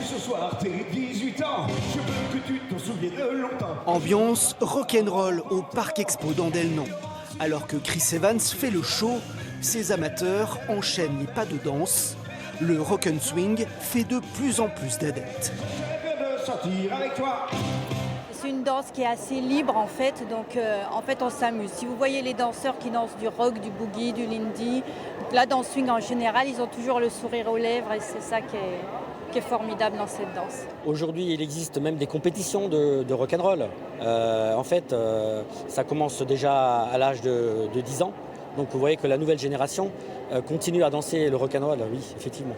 Ce soir, tes 18 ans, je veux que tu t'en souviennes longtemps. Ambiance rock'n'roll au Parc Expo d'Andelnan. Alors que Chris Evans fait le show, ses amateurs enchaînent les pas de danse. Le rock'n'swing fait de plus en plus d'adeptes. J'aimerais de sortir avec toi. C'est une danse qui est assez libre en fait, donc on s'amuse. Si vous voyez les danseurs qui dansent du rock, du boogie, du lindy, la danse swing en général, ils ont toujours le sourire aux lèvres et c'est ça qui est formidable dans cette danse. Aujourd'hui, il existe même des compétitions de rock'n'roll. Ça commence déjà à l'âge de 10 ans. Donc vous voyez que la nouvelle génération continue à danser le rock'n'roll, oui, effectivement.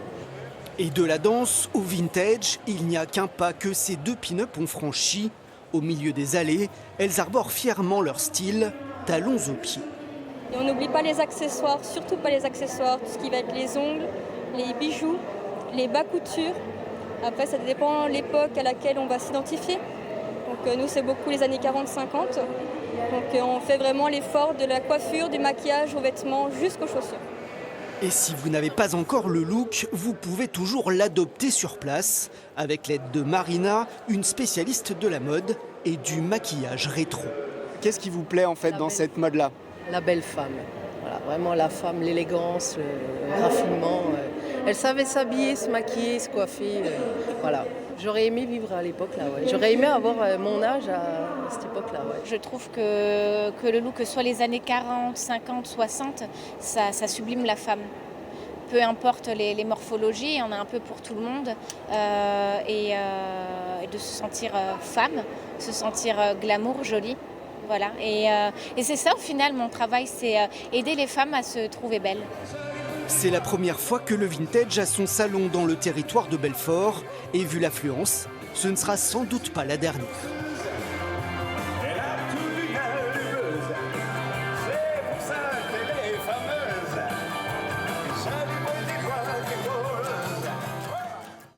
Et de la danse au vintage, il n'y a qu'un pas que ces deux pin-up ont franchi. Au milieu des allées, elles arborent fièrement leur style, talons aux pieds. Et on n'oublie pas les accessoires, surtout pas les accessoires, tout ce qui va être les ongles, les bijoux, les bas coutures. Après, ça dépend de l'époque à laquelle on va s'identifier. Donc nous, c'est beaucoup les années 40-50. Donc on fait vraiment l'effort de la coiffure, du maquillage, aux vêtements, jusqu'aux chaussures. Et si vous n'avez pas encore le look, vous pouvez toujours l'adopter sur place, avec l'aide de Marina, une spécialiste de la mode et du maquillage rétro. Qu'est-ce qui vous plaît en fait dans cette mode-là? La belle femme, voilà, vraiment la femme, l'élégance, le raffinement. Elle savait s'habiller, se maquiller, se coiffer, voilà. J'aurais aimé vivre à l'époque là, ouais. J'aurais aimé avoir mon âge à cette époque-là. Ouais. Je trouve que le look, que soit les années 40, 50, 60, ça sublime la femme. Peu importe les morphologies, il y en a un peu pour tout le monde. Et de se sentir femme, se sentir glamour, jolie. Voilà. Et c'est ça au final mon travail, c'est aider les femmes à se trouver belles. C'est la première fois que le vintage a son salon dans le territoire de Belfort. Et vu l'affluence, ce ne sera sans doute pas la dernière.